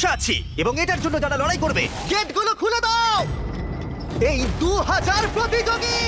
মঞ্চে আছি এবং এটার জন্য যারা লড়াই করবে গেটগুলো খুলে দাও। এই 2000 প্রতিযোগী,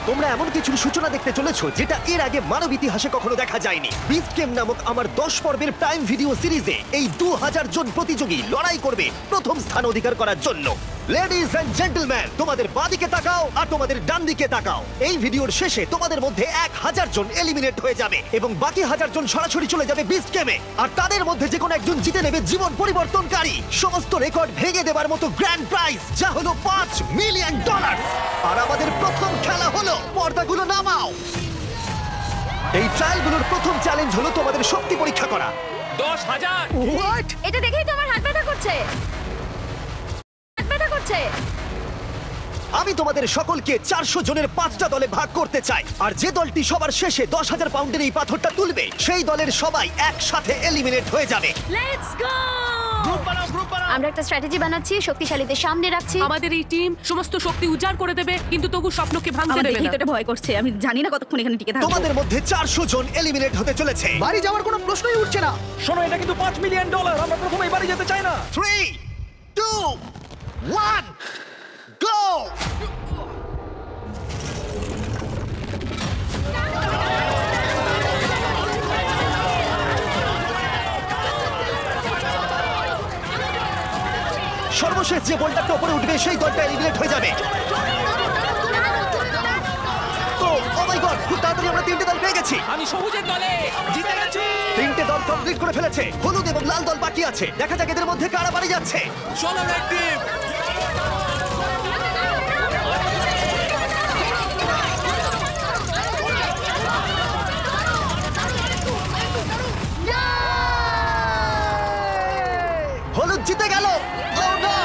তোমরা এমন কিছুর সূচনা দেখতে চলেছো যেটা এর আগে মানব ইতিহাসে কখনো দেখা যায়নি। বিস্ট গেম নামক আমার 10 পর্বের প্রাইম ভিডিও সিরিজে এই 2000 জন প্রতিযোগী লড়াই করবে প্রথম স্থান অধিকার করার জন্য। লেডিজ এন্ড জেন্টলম্যান, তোমাদের বাঁদিকে তাকাও আর তোমাদের ডান দিকে তাকাও। এই ভিডিওর শেষে তোমাদের মধ্যে 1000 জন এলিমিনেট হয়ে যাবে এবং বাকি 1000 জন সরাসরি চলে যাবে বিস্ট গেমে। আর তাদের মধ্যে যে কোনো একজন জিতে নেবে জীবন পরিবর্তনকারী সমস্ত রেকর্ড ভেঙে দেবার মতো গ্র্যান্ড প্রাইজ, যা হলো $5 মিলিয়ন। আর আমাদের প্রথম খেলা হলো পর্দাগুলো নামাও। এই ট্রায়ালগুলোর প্রথম চ্যালেঞ্জ হলো তোমাদের শক্তি পরীক্ষা করা। 10,000। হোয়াট? এটা দেখেই তো আমার হাত ব্যথা করছে। আমি তোমাদের সকলকে 400 জনের 5টা দলে ভাগ করতে চাই, আর যে দলটি সবার শেষে 10,000 পাউন্ডের এই পাথরটা তুলবে সেই দলের সবাই একসাথে এলিমিনেট হয়ে যাবে। Let's go! গ্রুপ বানাও, গ্রুপ বানাও। আমরা একটা স্ট্র্যাটেজি বানাচ্ছি, শক্তিশালীদের সামনে রাখছি। আমাদের এই টিম সমস্ত শক্তি উজাড় করে দেবে, কিন্তু তবু স্বপ্নকে ভাঙতে আমার দেবে দেখেই না। তো এটা ভয় করছে। আমি জানি না কতক্ষণ এখানে টিকে থাকবো। তোমাদের মধ্যে 400 জন এলিমিনেট হতে চলেছে। বাড়ি যাওয়ার কোনো প্রশ্নই উঠছে না। শোনো, এটা কিন্তু $5 মিলিয়ন। আমরা প্রথমেই বাড়ি যেতে চাই না। 3, 2, 1, গো! সর্বশেষ যে বলটা উপরে উঠবে সেই দলটা এলিমিনেট হয়ে যাবে। ও মাই গড, খুব তাড়াতাড়ি আমরা 3টে দল পেয়ে গেছি। আমি সবুজের দলে জিতে গেছি। 3টে দল কমপ্লিট করে ফেলেছে, হলুদ এবং লাল দল বাকি আছে। দেখা যাক এদের মধ্যে কারা বাড়ি যাচ্ছে। চলো রেড টিম। হলুদ জিতে গেল। Oh no!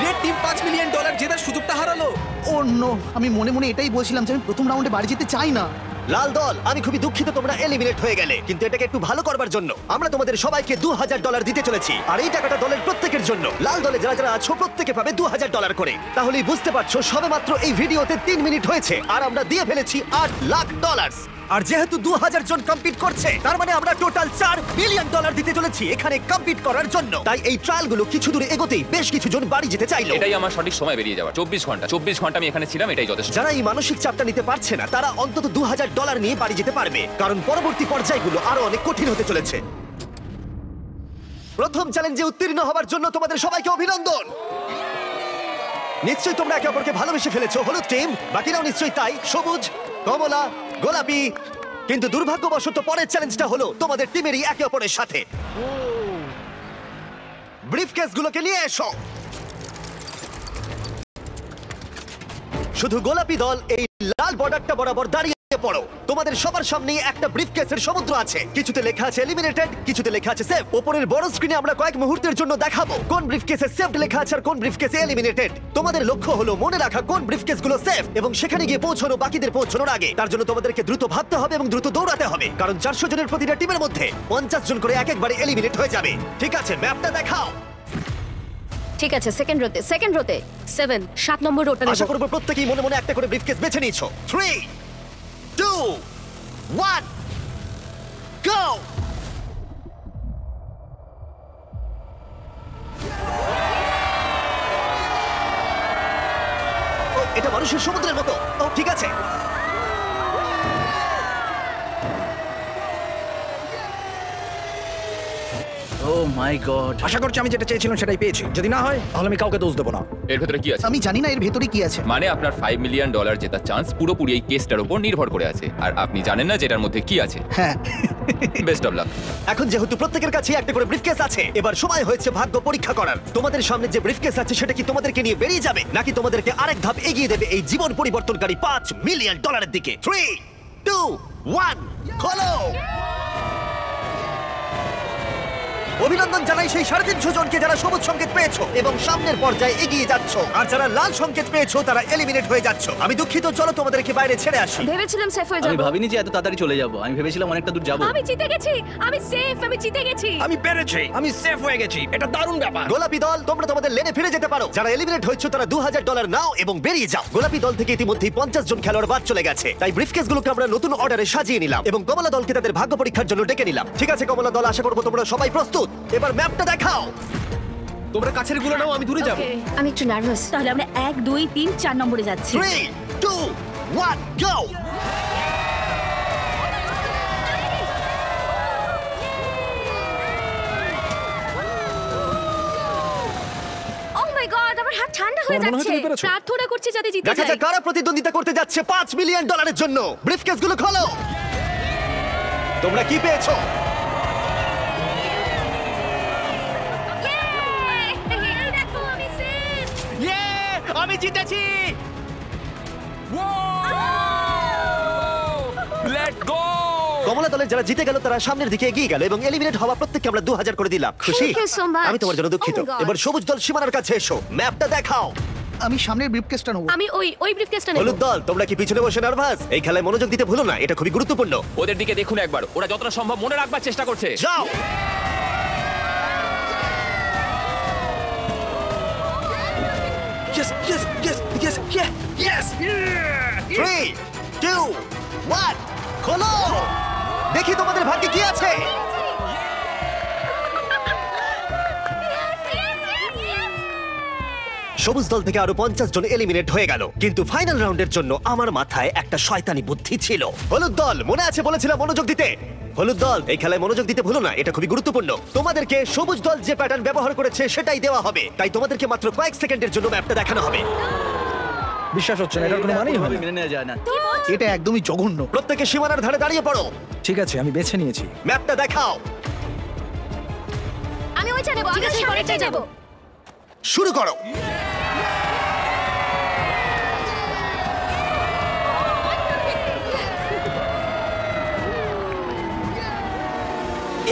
Red team $5 million জেতার সুযোগটা হারালো। ও নো, আমি মনে মনে এটাই বলছিলাম যে আমি প্রথম রাউন্ডে বাড়ি যেতে চাই না। লাল দল, আমি খুবই দুঃখিত তোমরা এলিমিনেট হয়ে গেলে, কিন্তু এটাকে একটু ভালো করবার জন্য আমরা তোমাদের সবাইকে $2,000 দিতে চলেছি। আর এই টাকাটা দলের প্রত্যেকের জন্য। লাল দলে যারা যারা আছো প্রত্যেকে পাবে $2,000 করে। তাহলেই বুঝতে পারছো সবেমাত্র এই ভিডিওতে 3 মিনিট হয়েছে আর আমরা দিয়ে ফেলেছি $8 লাখ। আর যেহেতু 2000 জন কম্পিট করছে, তার মানে আমরা টোটাল $4 মিলিয়ন দিতে চলেছি এখানে কম্পিট করার জন্য। তাই এই ট্রায়ালগুলো কিছু দূরে এগোতেই বেশ কিছু জন বাড়ি যেতে চাইলো। এটাই আমার সঠিক সময় বেরিয়ে যাওয়া। 24 ঘন্টা আমি এখানে ছিলাম, এটাই যথেষ্ট। যারা এই মানসিক চাপটা নিতে পারছে না তারা অন্তত $2,000 নিয়ে বাড়ি যেতে পারবে, কারণ পরবর্তী পর্যায়গুলো আরো অনেক কঠিন হতে চলেছে। প্রথম চ্যালেঞ্জে উত্তীর্ণ হবার জন্য তোমাদের সবাইকে অভিনন্দন। নিশ্চয়ই তোমরা একে অপরকে ভালোবেসে ফেলেছো, হলুদ টিম, বাকিরাও নিশ্চয়ই তাই, সবুজ, কমলা, গোলাপি। কিন্তু দুর্ভাগ্যবশত পরের চ্যালেঞ্জটা হলো তোমাদের টিমেরই একে অপরের সাথে। ব্রিফকেসগুলোকে নিয়ে এসো। শুধু গোলাপি দল এই লাল বর্ডারটা বরাবর দাঁড়িয়ে পড়ো। তোমাদের সবার সামনে একটা ব্রিফকেসের সমুদ্র আছে। কিছুতে লেখা আছে এলিমিনেটেড, কিছুতে লেখা আছে সেফ। উপরের বড় স্ক্রিনে আমরা কয়েক মুহূর্তের জন্য দেখাবো কোন ব্রিফকেসে সেফ লেখা আছে আর কোন ব্রিফকেসে এলিমিনেটেড। তোমাদের লক্ষ্য হলো মনে রাখা কোন ব্রিফকেসগুলো সেফ এবং সেখানে গিয়ে পৌঁছানো বাকিদের পৌঁছানোর আগে। তার জন্য তোমাদেরকে দ্রুত ভাবতে হবে এবং দ্রুত দৌড়াতে হবে, কারণ 400 জনের প্রতিটা টিমের মধ্যে 50 জন করে একবারে এলিমিনেট হয়ে যাবে। ঠিক আছে, ম্যাপটা দেখাও। ঠিক আছে, সেকেন্ড রোতে 7 নম্বর রোটা আশা করব প্রত্যেকেই মনে মনে একটা করে ব্রিফকেস বেছে নিয়েছো। 3, 2, 1, go! এটা মানুষের সমুদ্রের মতো। ও ঠিক আছে। ও মাই গড, আশা করছি আমি যেটা চেয়েছিলাম সেটাই পেয়েছি। যদি না হয় তাহলে আমি কাউকে দোষ দেবো না। এর ভেতরে কি আছে? আমি জানি না এর ভেতরে কি আছে। মানে আপনার $5 মিলিয়ন জেতার চান্স পুরোপুরি এই কেসটার উপর নির্ভর করে আছে, আর আপনি জানেন না যেটার মধ্যে কি আছে। হ্যাঁ। Best of luck. এখন যেহেতু প্রত্যেকের কাছে একটা করে ব্রিফকেস আছে, এবার সময় হয়েছে ভাগ্য পরীক্ষা করার। তোমাদের সামনে যে ব্রিফকেস আছে সেটা কি তোমাদেরকে নিয়ে বেরিয়ে যাবে, নাকি তোমাদেরকে আরেক ধাপ এগিয়ে দেবে এই জীবন পরিবর্তনকারী $5 মিলিয়ন দিকে? 3, 2, 1, খোলো। অভিনন্দন জানাই সেই 350 জনকে যারা সবুজ সংকেত পেয়েছো এবং সামনের পর্যায়ে এগিয়ে যাচ্ছ, আর যারা লাল সংকেত পেয়েছো তারা এলিমিনেট হয়ে যাচ্ছ। আমি দুঃখিত, চলো তোমাদেরকে বাইরে ছেড়ে আসি। ভেবেছিলাম সেফ হয়ে আমি যাব। ভাবিনি যে এত তাড়াতাড়ি চলে যাব। আমি ভেবেছিলাম অনেকটা দূর যাব। আমি জিতে গেছি, আমি সেফ, আমি জিতে গেছি। আমি পেরেছি, আমি সেফ হয়ে গেছি। এটা দারুণ ব্যাপার। গোলাপি দল, তোমরা তোমাদের লেনে ফিরে যেতে পারো। যারা এলিমিনেট হয়েছে তারা $2,000 নাও এবং বেরিয়ে যাও। গোলাপি দল থেকে ইতিমধ্যেই 50 জন খেলোয়াড় বাদ চলে গেছে, তাই ব্রিফকেসগুলোকে আমরা নতুন অর্ডারে সাজিয়ে নিলাম এবং কমলা দলকে তাদের ভাগ্য পরীক্ষার জন্য ডেকে নিলাম। ঠিক আছে কমলা দল, আশা করবো তোমরা সবাই প্রস্তুত। প্রস্তুত? এবার ম্যাপটা দেখাও। তোমরা কাছের গুলো নাও, আমি দূরে যাব। আমি একটু নার্ভাস। তাহলে আমরা 1 2 3 4 নম্বরে যাচ্ছি। 3, 2, 1, go! ও মাই গড, আমার হাত ঠান্ডা হয়ে তোমার মনে হয় যাচ্ছে। তুমি পেরেছো? প্রার্থনা করছি যাতে জিতে দেখা যাই। যাক কারা প্রতিদ্বন্দ্বিতা করতে যাচ্ছে $5 মিলিয়ন জন্য। ব্রিফকেস গুলো খোলো। তোমরা কি পেয়েছো? এই দেখো আমি সেফ। আমি জিতেছি। Let's go! কমলা দলের যারা জিতে গেল তারা সামনের দিকে এগিয়ে গেল এবং এলিমিনেট হওয়া প্রত্যেককে আমরা 2000 করে দিলাম। খুশি? Thank you so much. আমি তোমার জন্য দুঃখিত। Oh my God. এবার সবুজ দল সীমানার কাছে এসো, ম্যাপটা দেখাও। আমি সামনের ব্রিফকেসটা নেবো। আমি ওই ব্রিফকেসটা নেব। হলুদ দল, তোমরা কি পিছনে বসে নার্ভাস? এই খেলায় মনোযোগ দিতে ভুলো না, এটা খুবই গুরুত্বপূর্ণ। ওদের দিকে দেখুন একবার, ওরা যতটা সম্ভব মনে রাখবার চেষ্টা করছে। যাও। Yes, yes, yes, yes, yes, yes. 3, 2, 1, খোলো। দেখি তোমাদের ভাগ্যে কি আছে। সবুজ দল থেকে আরো 50 জন এলিমিনেট হয়ে গেল, কিন্তু ফাইনাল রাউন্ডের জন্য আমার মাথায় একটা শয়তানি বুদ্ধি ছিল। হলুদ দল, মনে আছে বলেছিলাম মনোযোগ দিতে। হলুদ দল, এই খেলায় মনোযোগ দিতে ভুলো না, এটা খুবই গুরুত্বপূর্ণ। তোমাদেরকে সবুজ দল যে প্যাটার্ন ব্যবহার করেছে সেটাই দেওয়া হবে, তাই তোমাদেরকে মাত্র কয়েক সেকেন্ডের জন্য ম্যাপটা দেখানো হবে। বিশ্বাস হচ্ছে না, এটার কোনো মানেই হয় না। মেনে নেওয়া যায় না। এটা একদমই জঘন্য। প্রত্যেকে সীমানার ধারে দাঁড়িয়ে পড়ো, ঠিক আছে, আমি বেছে নিয়েছি। ম্যাপটা দেখাও। আমি ওইটা নেব, আমি সামনেটাই যাব। শুরু করো।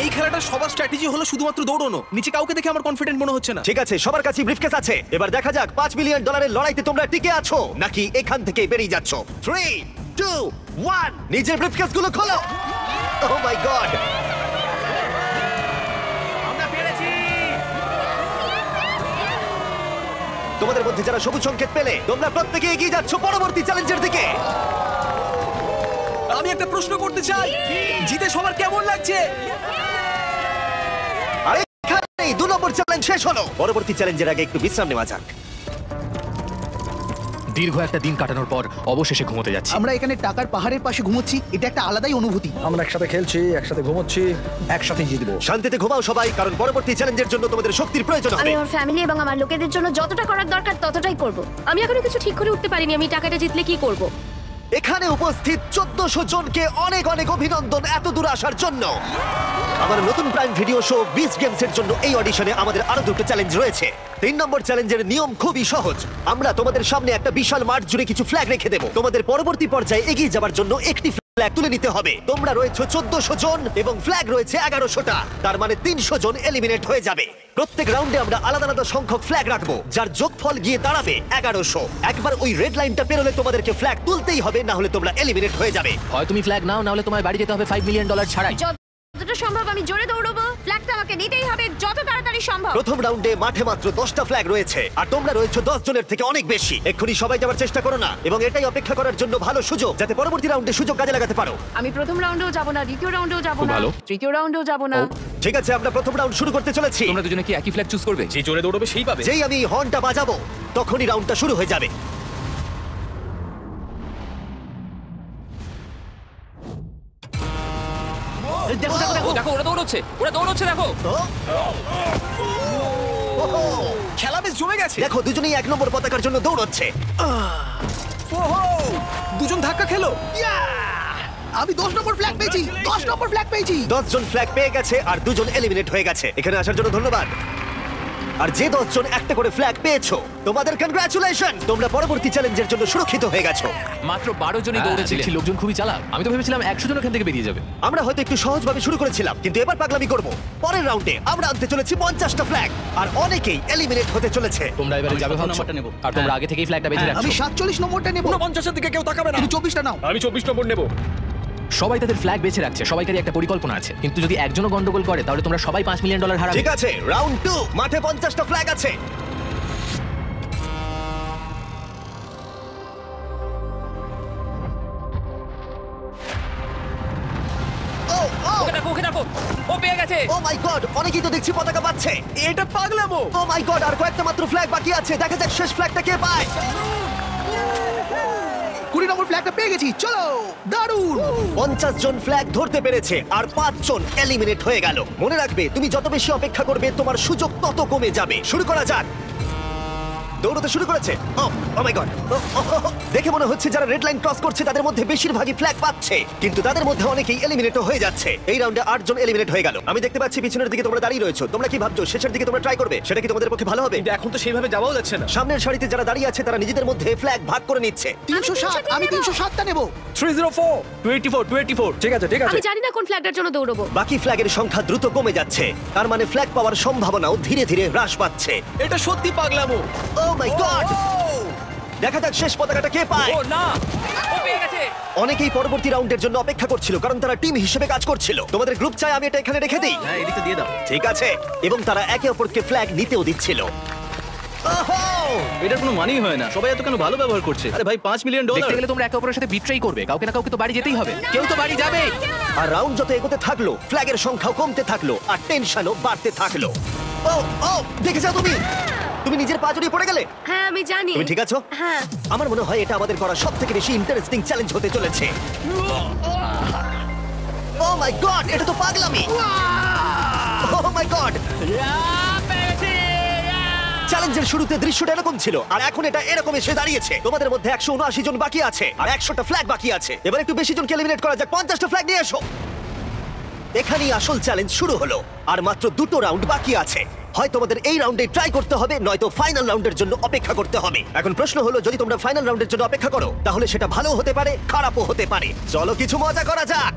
এই খেলাটা সবার স্ট্র্যাটেজি হলো শুধুমাত্র দৌড়ানো। নিচে কাউকে দেখে আমার কনফিডেন্ট মনে হচ্ছে না। ঠিক আছে, সবার কাছে ব্রিফকেস আছে। এবার দেখা যাক $5 মিলিয়ন লড়াইতে তোমরা টিকে আছো নাকি এখান থেকে বেরিয়ে যাচ্ছ। 3, 2, 1, নিজের ব্রিফকেস গুলো খোলো। ওহ মাই গড, আমরা পেরেছি। তোমাদের মধ্যে যারা সবুজ সংকেত পেলে তোমরা প্রত্যেকে এগিয়ে যাচ্ছ পরবর্তী চ্যালেঞ্জের দিকে। আমি একটা প্রশ্ন করতে চাই, জিতে সবার কেমন লাগছে? আর এখানেই 2 নম্বর চ্যালেঞ্জ শেষ হলো। পরবর্তী চ্যালেঞ্জের আগে একটু বিশ্রাম নেওয়া যাক। দীর্ঘ একটা দিন কাটানোর পর অবশেষে ঘুমোতে যাচ্ছি। আমরা এখানে টাকার পাহাড়ের পাশে ঘুমোচ্ছি, এটা একটা আলাদাই অনুভূতি। আমরা একসাথে খেলছি, একসাথে ঘুমোচ্ছি, একসাথে জিতবো। শান্তিতে ঘুমাও সবাই, কারণ পরবর্তী চ্যালেঞ্জের জন্য তোমাদের শক্তির প্রয়োজন আমি হবে। আমার ফ্যামিলি এবং আমার লোকেদের জন্য যতটা করার দরকার ততটাই করব। আমি এখনো কিছু ঠিক করে উঠতে পারিনি আমি টাকাটা জিতলে কি করব। এখানে উপস্থিত 1400 জনকে অনেক অনেক অভিনন্দন এত দূর আসার জন্য। আমার নতুন প্রাইম ভিডিও শো বিস্ট গেমসের জন্য এই অডিশনে আমাদের আরো 2টো চ্যালেঞ্জ রয়েছে। 3 নম্বর চ্যালেঞ্জের নিয়ম খুবই সহজ। আমরা তোমাদের সামনে একটা বিশাল মাঠ জুড়ে কিছু ফ্ল্যাগ রেখে দেবো। তোমাদের পরবর্তী পর্যায়ে এগিয়ে যাবার জন্য একটি ফ্ল্যাগ তুলে নিতে হবে। তোমরা রয়েছে 1400 জন এবং ফ্ল্যাগ রয়েছে 1100টা, তার মানে 300 জন এলিমিনেট হয়ে যাবে। প্রত্যেক রাউন্ডে আমরা আলাদা আলাদা সংখ্যক ফ্ল্যাগ রাখবো, যার যোগফল গিয়ে দাঁড়াবে 1100। একবার ওই রেড লাইনটা পেরোলে তোমাদেরকে ফ্ল্যাগ তুলতেই হবে, না হলে তোমরা এলিমিনেট হয়ে যাবে। হয় তুমি ফ্ল্যাগ নাও, না হলে তোমার বাড়ি যেতে হবে $5 মিলিয়ন ছাড়াই। যতটা সম্ভব আমি জোরে দৌড়বো, ফ্ল্যাগটা আমাকে নিতেই হবে যত তাড়াতাড়ি সম্ভব। প্রথম রাউন্ডে মাঠে মাত্র 10টা ফ্ল্যাগ রয়েছে আর তোমরা রয়েছে 10 জনের থেকে অনেক বেশি। এক্ষুনি সবাই যাওয়ার চেষ্টা করো না, এবং এটাই অপেক্ষা করার জন্য ভালো সুযোগ, যাতে পরবর্তী রাউন্ডে সুযোগ কাজে লাগাতে পারো। আমি প্রথম রাউন্ডেও যাব না, দ্বিতীয় রাউন্ডেও যাব খুব না, ভালো। তৃতীয় রাউন্ডেও যাব না। ঠিক আছে, আমরা প্রথম রাউন্ড শুরু করতে চলেছি। তোমরা দুজনে কি একই ফ্ল্যাগ চুজ করবে? যে জোরে দৌড়বে সেই পাবে। যেই আমি হর্নটা বাজাবো তখনই রাউন্ডটা শুরু হয়ে যাবে। দেখো দেখো দেখো দেখো, ওরা দৌড়চ্ছে, ওরা দৌড়চ্ছে, দেখো। ওহো! খেলা বেশ জমে গেছে। দেখো দুজনেই 1 নম্বর পতাকার জন্য দৌড়চ্ছে। ওহো! দুজন ধাক্কা খেলো। আমি 10 নম্বর ফ্ল্যাগ পেয়েছি, 10 নম্বর ফ্ল্যাগ পেয়েছি। 10 জন ফ্ল্যাগ পেয়ে গেছে আর 2 জন এলিমিনেট হয়ে গেছে। এখানে আসার জন্য ধন্যবাদ। আর যে 10 জন একটা করে ফ্ল্যাগ পেয়েছো তোমাদের কনগ্রাচুলেশন, তোমরা পরবর্তী চ্যালেঞ্জের জন্য সুরক্ষিত হয়ে গেছো। মাত্র 12 জনই দেখছি দৌড়েছিলেন। লোকজন খুবই চালাক। আমি তো ভেবেছিলাম 100 জন এখান থেকে বেরিয়ে যাবে। আমরা হয়তো একটু সহজভাবে শুরু করেছিলাম, কিন্তু এবার পাগলামি করব। পরের রাউন্ডে আমরা আনতে চলেছি 50টা ফ্ল্যাগ আর অনেকেই এলিমিনেট হতে চলেছে। তোমরা এবারে আমি যাবে 7 ভাবছো, নম্বরটা নেবো। আর তোমরা হ্যাঁ। আগে থেকেই ফ্ল্যাগটা বেঁচে আমি রাখছো। 47 নম্বরটা নেব। 49 এর দিকে কেউ তাকাবে না। তুমি 24টা নাও। আমি 24 নম্বর নেব। সবাই তাদের ফ্ল্যাগ বেছে রাখছে, সবাইকারই একটা পরিকল্পনা আছে। কিন্তু যদি একজনও গন্ডগোল করে তাহলে তোমরা সবাই $5 মিলিয়ন হারাবে। ঠিক আছে, রাউন্ড 2, মাঠে 50টা ফ্ল্যাগ আছে। ও ও ওকে দেখো, ওকে দেখো, ও পেয়ে গেছে। ও মাই গড, অনেকেই তো দেখছি পতাকা পাচ্ছে। এটা পাগলামো। ও মাই গড, আর কয়েকটা মাত্র ফ্ল্যাগ বাকি আছে। দেখা যাক শেষ ফ্ল্যাগটা কে পায়। 20 নম্বর ফ্ল্যাগটা পেয়ে গেছি, চলো। দারুণ। 50 জন ফ্ল্যাগ ধরতে পেরেছে আর 5 জন এলিমিনেট হয়ে গেল। মনে রাখবে, তুমি যত বেশি অপেক্ষা করবে তোমার সুযোগ তত কমে যাবে। শুরু করা যাক। দৌড়তে শুরু করেছে। ও মাই গড, দেখে মনে হচ্ছে যারা রেড লাইন ক্রস করছে তাদের মধ্যে বেশিরভাগই ফ্ল্যাগ পাচ্ছে, কিন্তু তাদের মধ্যে অনেকেই এলিমিনেট হয়ে যাচ্ছে। এই রাউন্ডে 8 জন এলিমিনেট হয়ে গেল। আমি দেখতে পাচ্ছি পিছনের দিকে তোমরা দাঁড়িয়ে রয়েছো। তোমরা কি ভাবছো শেষের দিকে তোমরা ট্রাই করবে? সেটা কি তোমাদের পক্ষে ভালো হবে? কিন্তু এখন তো সেইভাবে যাওয়াও যাচ্ছে না। সামনের সারিতে যারা দাঁড়িয়ে আছে তারা নিজেদের মধ্যে ফ্ল্যাগ ভাগ করে নিচ্ছে। 307, আমি 307টা নেব। 304 284 ঠিক আছে ঠিক আছে। আমি জানি না কোন ফ্ল্যাগটার জন্য দৌড়বো। বাকি ফ্ল্যাগের সংখ্যা দ্রুত কমে যাচ্ছে, তার মানে ফ্ল্যাগ পাওয়ার সম্ভাবনাও ধীরে ধীরে হ্রাস পাচ্ছে। এটা সত্যি পাগলামো। ও মাই গড, দেখা যাক শেষ পতাকাটা কে পায়। ও না, ও পেয়ে গেছে। অনেকেই পরবর্তী রাউন্ডের জন্য অপেক্ষা করছিল, কারণ তারা টিম হিসেবে কাজ করছিল। তোমাদের গ্রুপ চাই আমি এটা এখানে রেখে দিই? হ্যাঁ এদিকে দিয়ে দাও। ঠিক আছে। এবং তারা একে অপরকে ফ্ল্যাগ নিতেও দিচ্ছিল। ওহো! এটার কোনো মানেই হয় না, সবাই এত কেন ভালো ব্যবহার করছে। আরে ভাই $5 মিলিয়ন। দেখতে গেলে তোমরা একে অপরের সাথে বিট্রেই করবে, কাউকে না কাউকে তো বাড়ি যেতেই হবে, কেউ তো বাড়ি যাবে। আর রাউন্ড যত এগোতে থাকলো ফ্ল্যাগের সংখ্যাও কমতে থাকলো আর টেনশনও বাড়তে থাকলো। ও ও, দেখে যাও তুমি। তুমি নিজের পা জড়িয়ে পড়ে গেলে। হ্যাঁ আমি জানি। তুমি ঠিক আছো? হ্যাঁ। আমার মনে হয় এটা আমাদের করা সবথেকে বেশি ইন্টারেস্টিং চ্যালেঞ্জ হতে চলেছে। ও মাই গড, এটা তো পাগলামি। ও মাই গড, চ্যালেঞ্জের শুরুতে দৃশ্যটা এরকম ছিল আর এখন এটা এরকম এসে দাঁড়িয়েছে। তোমাদের মধ্যে 179 জন বাকি আছে আর 100টা ফ্ল্যাগ বাকি আছে। এবার একটু বেশি জনকে এলিমিনেট করা যাক। 50টা ফ্ল্যাগ নিয়ে এসো। এখানেই আসল চ্যালেঞ্জ শুরু হলো আর মাত্র 2টো রাউন্ড বাকি আছে। হয় তোমাদের এই রাউন্ডে ট্রাই করতে হবে, নয়তো ফাইনাল রাউন্ডের জন্য অপেক্ষা করতে হবে। এখন প্রশ্ন হলো, যদি তোমরা ফাইনাল রাউন্ডের জন্য অপেক্ষা করো তাহলে সেটা ভালো হতে পারে, খারাপও হতে পারে। চলো কিছু মজা করা যাক।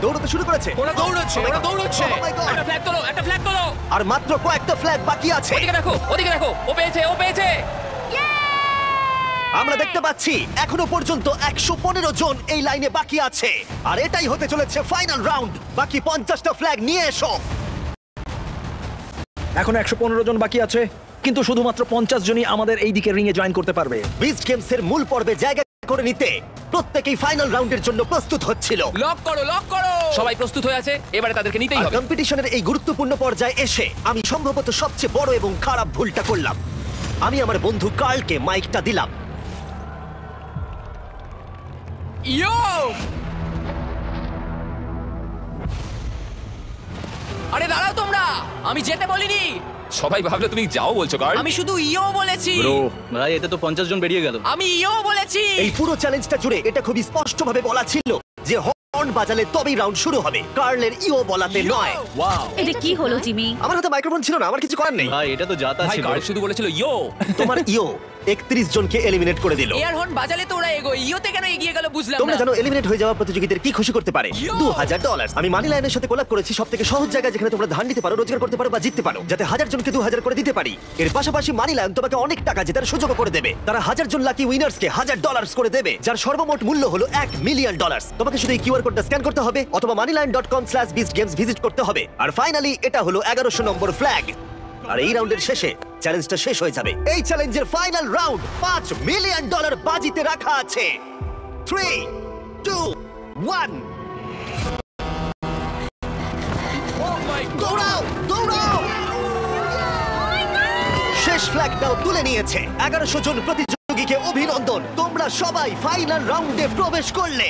দৌড়তে শুরু করেছে। ওরা দৌড়চ্ছে, ওরা দৌড়চ্ছে। Oh my God! একটা ফ্ল্যাগ তোলো, একটা ফ্ল্যাগ তোলো। আর মাত্র কয়েকটা ফ্ল্যাগ বাকি আছে। ওদিকে দেখো, ওদিকে দেখো। ও পেয়েছে, ও পেয়েছে। আমরা দেখতে পাচ্ছি এখনো পর্যন্ত 115 জন এই লাইনে বাকি আছে আর এটাই হতে চলেছে ফাইনাল রাউন্ড। বাকি 50টা ফ্ল্যাগ নিয়ে এসো। এখন 115 জন বাকি আছে, কিন্তু শুধুমাত্র 50 জনই আমাদের এই দিকে রিং এ জয়েন করতে পারবে। বিস্ট গেমস এর মূল পর্বে জায়গা করে নিতে প্রত্যেকেই ফাইনাল রাউন্ডের জন্য প্রস্তুত হচ্ছিল। লক করো, লক করো। সবাই প্রস্তুত হয়ে আছে, এবারে তাদেরকে নিতেই আর হবে। কম্পিটিশনের এই গুরুত্বপূর্ণ পর্যায়ে এসে আমি সম্ভবত সবচেয়ে বড় এবং খারাপ ভুলটা করলাম। আমি আমার বন্ধু কার্লকে মাইকটা দিলাম। ইয়ো! আরে দাঁড়াও তোমরা, আমি যেতে বলিনি। সবাই ভাবলো তুমি যাও বলছো, কার্ল। আমি শুধু ইও বলেছি। ব্রো ভাই এতে তো 50 জন বেরিয়ে গেল। আমি ইও বলেছি। এই পুরো চ্যালেঞ্জটা জুড়ে এটা খুবই স্পষ্টভাবে বলা ছিল যে হর্ন বাজালে তবেই রাউন্ড শুরু হবে, কার্লের ইও বলাতে নয়। ওয়াও এটা কি হলো জিমি? আমার হাতে মাইক্রোফোন ছিল না, আমার কিছু করার নেই। ভাই এটা তো জাতা ভাই ছিল। কার্ল শুধু বলেছিল ইয়ো। তোমার ইও 31 জনকে এলিমিনেট করে দিল। এয়ার হর্ন বাজালে তো ওরা এগোয়, ইওতে কেন এগিয়ে গেল বুঝলাম তোমরা না। জানো এলিমিনেট হয়ে যাওয়া প্রতিযোগীদের কি খুশি করতে পারে? $2000। আমি মানি লাইনের সাথে কোলাব করেছি, সবথেকে সহজ জায়গা যেখানে তোমরা ধান দিতে পারো, রোজগার করতে পারো বা জিততে পারো, যাতে 1000 জনকে 2000 করে দিতে পারি। এর পাশাপাশি মানি লাইন তোমাকে অনেক টাকা জেতার সুযোগ করে দেবে। তারা 1000 জন লাকি উইনার্সকে $1000 করে দেবে, যার সর্বমোট মূল্য হলো $1 মিলিয়ন। তোমাকে শুধু এই কিউআর কোডটা স্ক্যান করতে হবে অথবা moneyline.com/beastgames ভিজিট করতে হবে। আর ফাইনালি এটা হলো 1100 নম্বর ফ্ল্যাগ। আর এই রাউন্ডের শেষে চ্যালেঞ্জটা শেষ হয়ে যাবে। এই চ্যালেঞ্জের ফাইনাল রাউন্ড $5 মিলিয়ন বাজিতে রাখা আছে। 3, 2, 1। দৌড়াও, দৌড়াও! শেষ ফ্ল্যাগটাও তুলে নিয়েছে। 1100 জন প্রতিযোগীকে অভিনন্দন, তোমরা সবাই ফাইনাল রাউন্ডে প্রবেশ করলে।